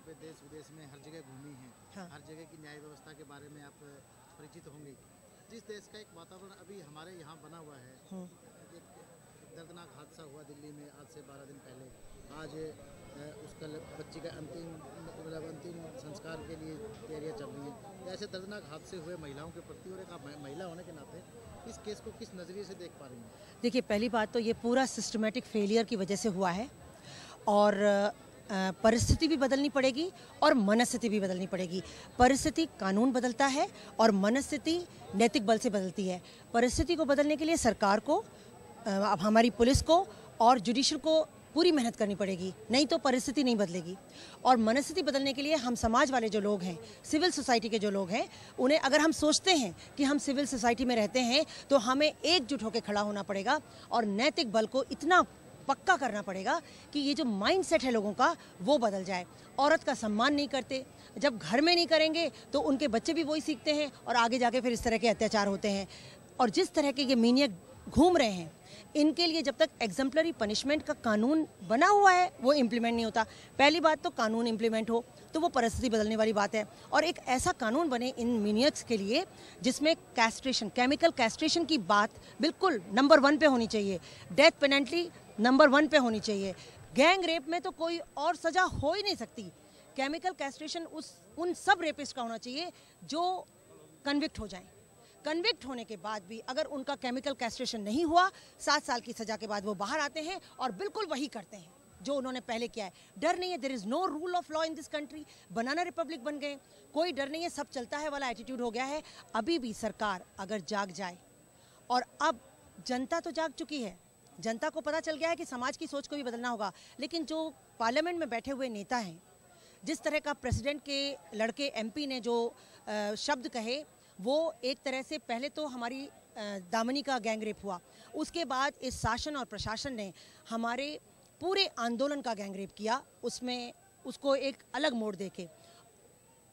पे देश विदेश में हर जगह घूमी हैं। हाँ। हर जगह की न्याय व्यवस्था के बारे में आप परिचित होंगे। जिस देश का एक वातावरण अभी हमारे यहाँ बना हुआ है, एक दर्दनाक हादसा हुआ दिल्ली में आज से 12 दिन पहले। आज उसका बच्ची का अंतिम संस्कार के लिए तैयारियाँ चल रही हैं। ऐसे दर्दनाक हादसे हुए महिलाओं के प्रति, और एक आप महिला होने के नाते इस केस को किस नज़रिए से देख पा रही हैं? देखिए, पहली बात तो ये पूरा सिस्टमेटिक फेलियर की वजह से हुआ है, और परिस्थिति भी बदलनी पड़ेगी और मनस्थिति भी बदलनी पड़ेगी। परिस्थिति कानून बदलता है और मनस्थिति नैतिक बल से बदलती है। परिस्थिति को बदलने के लिए सरकार को, अब हमारी पुलिस को और जुडिशल को पूरी मेहनत करनी पड़ेगी, नहीं तो परिस्थिति नहीं बदलेगी। और मनस्थिति बदलने के लिए हम समाज वाले जो लोग हैं, सिविल सोसाइटी के जो लोग हैं, उन्हें, अगर हम सोचते हैं कि हम सिविल सोसाइटी में रहते हैं तो हमें एकजुट होकर खड़ा होना पड़ेगा और नैतिक बल को इतना पक्का करना पड़ेगा कि ये जो माइंडसेट है लोगों का वो बदल जाए। औरत का सम्मान नहीं करते, जब घर में नहीं करेंगे तो उनके बच्चे भी वही सीखते हैं और आगे जाके फिर इस तरह के अत्याचार होते हैं। और जिस तरह के ये मीनियक घूम रहे हैं, इनके लिए जब तक एग्जम्पलरी पनिशमेंट का कानून बना हुआ है वो इम्प्लीमेंट नहीं होता। पहली बात तो कानून इम्प्लीमेंट हो तो वो परिस्थिति बदलने वाली बात है, और एक ऐसा कानून बने इन मीनियक्स के लिए जिसमें कैस्ट्रेशन, केमिकल कैस्ट्रेशन की बात बिल्कुल नंबर 1 पे होनी चाहिए, डेथ पेनल्टी नंबर 1 पे होनी चाहिए। गैंग रेप में तो कोई और सजा हो ही नहीं सकती। केमिकल कैस्ट्रेशन उन सब रेपिस्ट का होना चाहिए जो कन्विक्ट हो जाएं। कन्विक्ट होने के बाद भी अगर उनका केमिकल कैस्ट्रेशन नहीं हुआ, 7 साल की सजा के बाद वो बाहर आते हैं और बिल्कुल वही करते हैं जो उन्होंने पहले किया है। डर नहीं है, there is no rule of law in this country. Banana republic बन गए, कोई डर नहीं है, सब चलता है वाला एटीट्यूड हो गया है। अभी भी सरकार अगर जाग जाए, और अब जनता तो जाग चुकी है, जनता को पता चल गया है कि समाज की सोच को भी बदलना होगा, लेकिन जो पार्लियामेंट में बैठे हुए नेता हैं, जिस तरह का प्रेसिडेंट के लड़के एमपी ने जो शब्द कहे, वो एक तरह से पहले तो हमारी दामनी का गैंग रेप हुआ, उसके बाद इस शासन और प्रशासन ने हमारे पूरे आंदोलन का गैंग रेप किया। उसमें उसको एक अलग मोड़ देके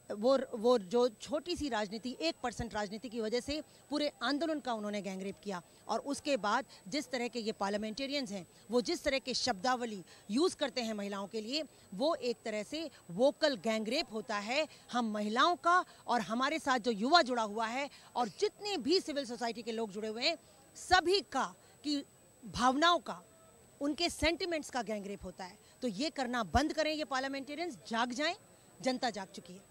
वो जो छोटी सी राजनीति, 1% राजनीति की वजह से पूरे आंदोलन का उन्होंने गैंग रेप किया। और उसके बाद जिस तरह के ये पार्लियामेंटेरियंस हैं, वो जिस तरह के शब्दावली यूज़ करते हैं महिलाओं के लिए, वो एक तरह से वोकल गैंग रेप होता है हम महिलाओं का, और हमारे साथ जो युवा जुड़ा हुआ है और जितने भी सिविल सोसाइटी के लोग जुड़े हुए हैं, सभी का की भावनाओं का, उनके सेंटिमेंट्स का गैंग रेप होता है। तो ये करना बंद करें ये पार्लियामेंटेरियंस, जाग जाएं, जनता जाग चुकी है।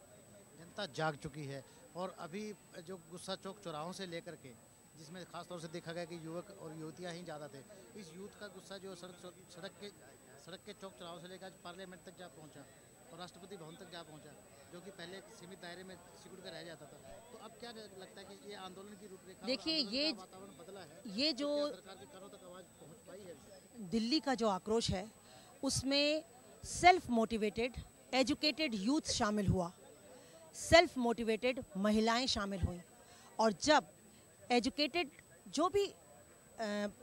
जनता जाग चुकी है। और अभी जो गुस्सा चौक चौराहों से लेकर के, जिसमें खास तौर से देखा गया कि युवक और युवतियां ही ज़्यादा थे, इस यूथ का गुस्सा जो सड़क के चौक चौराहों से लेकर आज पार्लियामेंट तक जा पहुंचा और राष्ट्रपति भवन तक जा पहुंचा, जो कि पहले सीमित दायरे में सिकुड़ कर रह जाता था। तो अब क्या लगता है कि ये आंदोलन की रूपरेखा, देखिए, ये वातावरण बदला है, ये जो सरकार के कानों तक आवाज़ पहुँच पाई है? दिल्ली का जो आक्रोश है उसमें सेल्फ मोटिवेटेड एजुकेटेड यूथ शामिल हुआ, सेल्फ मोटिवेटेड महिलाएं शामिल हुई। और जब एजुकेटेड, जो भी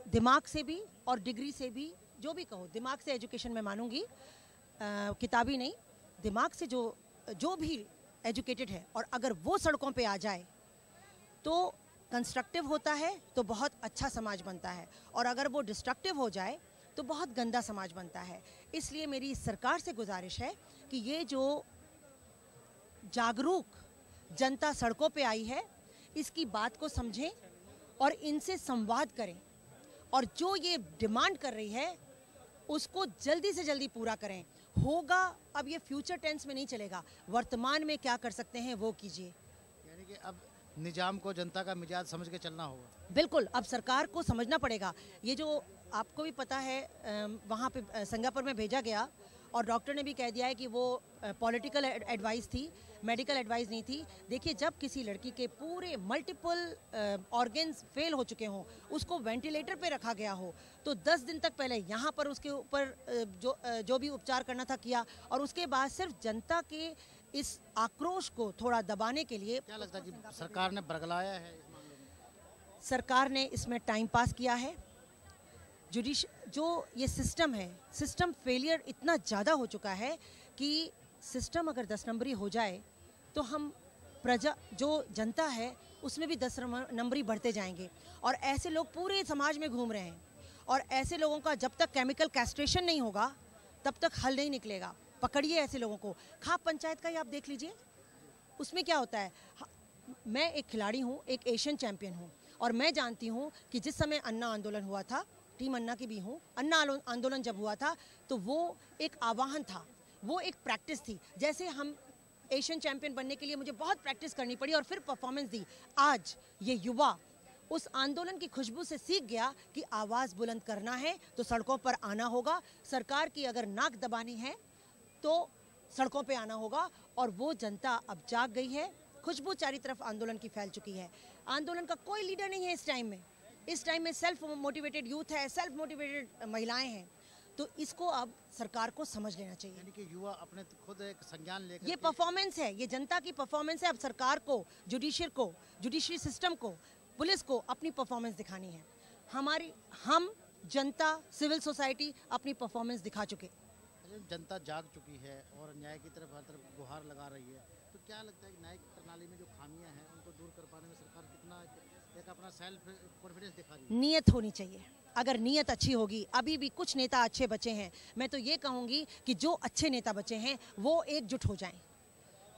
दिमाग से भी और डिग्री से भी, जो भी कहो, दिमाग से एजुकेशन में मानूंगी, किताबी नहीं, दिमाग से जो भी एजुकेटेड है, और अगर वो सड़कों पे आ जाए तो कंस्ट्रक्टिव होता है, तो बहुत अच्छा समाज बनता है, और अगर वो डिस्ट्रक्टिव हो जाए तो बहुत गंदा समाज बनता है। इसलिए मेरी सरकार से गुजारिश है कि ये जो जागरूक जनता सड़कों पे आई है, इसकी बात को समझें और इनसे संवाद करें, और जो ये डिमांड कर रही है उसको जल्दी से जल्दी पूरा करें। होगा, अब ये फ्यूचर टेंस में नहीं चलेगा, वर्तमान में क्या कर सकते हैं वो कीजिए। यानी कि अब निजाम को जनता का मिजाज समझ के चलना होगा। बिल्कुल, अब सरकार को समझना पड़ेगा। ये जो आपको भी पता है, वहाँ पे सिंगापुर में भेजा गया और डॉक्टर ने भी कह दिया है कि वो पॉलिटिकल एडवाइस थी, मेडिकल एडवाइस नहीं थी। देखिए, जब किसी लड़की के पूरे मल्टीपल ऑर्गन्स फेल हो चुके हों, उसको वेंटिलेटर पे रखा गया हो, तो 10 दिन तक पहले यहाँ पर उसके ऊपर जो भी उपचार करना था किया, और उसके बाद सिर्फ जनता के इस आक्रोश को थोड़ा दबाने के लिए, क्या लगता है कि सरकार ने बरगलाया है इस मामले में? सरकार ने इसमें टाइम पास किया है। जो ये सिस्टम है, सिस्टम फेलियर इतना ज़्यादा हो चुका है कि सिस्टम अगर 10 नंबरी हो जाए तो हम प्रजा, जो जनता है, उसमें भी 10 नंबरी बढ़ते जाएंगे। और ऐसे लोग पूरे समाज में घूम रहे हैं, और ऐसे लोगों का जब तक केमिकल कैस्ट्रेशन नहीं होगा तब तक हल नहीं निकलेगा। पकड़िए ऐसे लोगों को। खाप पंचायत का ही आप देख लीजिए, उसमें क्या होता है। मैं एक खिलाड़ी हूँ, एक एशियन चैंपियन हूँ, और मैं जानती हूँ कि जिस समय अन्ना आंदोलन हुआ था, टीम अन्ना की भी हूँ, अन्ना आंदोलन जब हुआ था तो वो एक आह्वान था, वो एक प्रैक्टिस थी। जैसे हम एशियन चैंपियन बनने के लिए मुझे बहुत प्रैक्टिस करनी पड़ी और फिर परफॉर्मेंस दी। आज ये युवा उस आंदोलन की खुशबू से सीख गया कि आवाज़ बुलंद करना है तो सड़कों पर आना होगा, सरकार की अगर नाक दबानी है तो सड़कों पे आना होगा। और वो जनता अब जाग गई है, खुशबू चारों तरफ आंदोलन की फैल चुकी है। आंदोलन का कोई लीडर नहीं है इस टाइम में। इस टाइम में सेल्फ मोटिवेटेड यूथ है, सेल्फ मोटिवेटेड महिलाएं हैं। तो इसको अब सरकार को समझ लेना चाहिए। यानी कि युवा अपने खुद एक संज्ञान लेकर ये परफॉर्मेंस है, ये जनता की परफॉर्मेंस है। अब सरकार को, जुडिशरी सिस्टम को, पुलिस को अपनी परफॉर्मेंस दिखानी है। हम जनता, सिविल सोसाइटी अपनी परफॉर्मेंस दिखा चुके। जनता जाग चुकी है और न्याय की तरफ हर तरफ गुहार लगा रही है, तो क्या लगता है कि न्यायिक प्रणाली में जो खामियां हैं उनको दूर कर पाने में सरकार कितना एक अपना सेल्फ कॉन्फिडेंस दिखा रही है? नियत होनी चाहिए। अगर नियत अच्छी होगी, अभी भी कुछ नेता अच्छे बचे हैं, मैं तो ये कहूँगी कि जो अच्छे नेता बचे हैं वो एकजुट हो जाएं,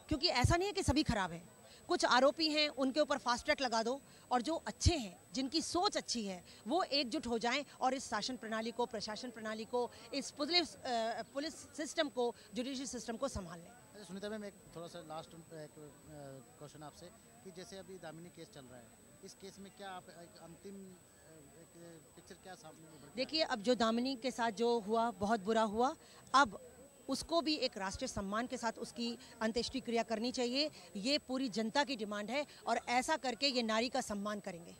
क्योंकि ऐसा नहीं है कि सभी खराब हैं। कुछ आरोपी हैं, उनके ऊपर फास्ट ट्रैक लगा दो, और जो अच्छे हैं, जिनकी सोच अच्छी है, वो एकजुट हो जाएं और इस शासन प्रणाली को, प्रशासन प्रणाली को, इस पुलिस सिस्टम को, जुडिशरी सिस्टम को संभाल लें। अच्छा सुनीता मैम, एक थोड़ा सा लास्ट क्वेश्चन आपसे कि जैसे अभी दामिनी केस चल रहा है, इस केस में क्या आप एक अंतिम पिक्चर क्या सामने? देखिए, अब जो दामिनी के साथ जो हुआ बहुत बुरा हुआ। अब उसको भी एक राष्ट्रीय सम्मान के साथ उसकी अंत्येष्टि क्रिया करनी चाहिए। ये पूरी जनता की डिमांड है और ऐसा करके ये नारी का सम्मान करेंगे।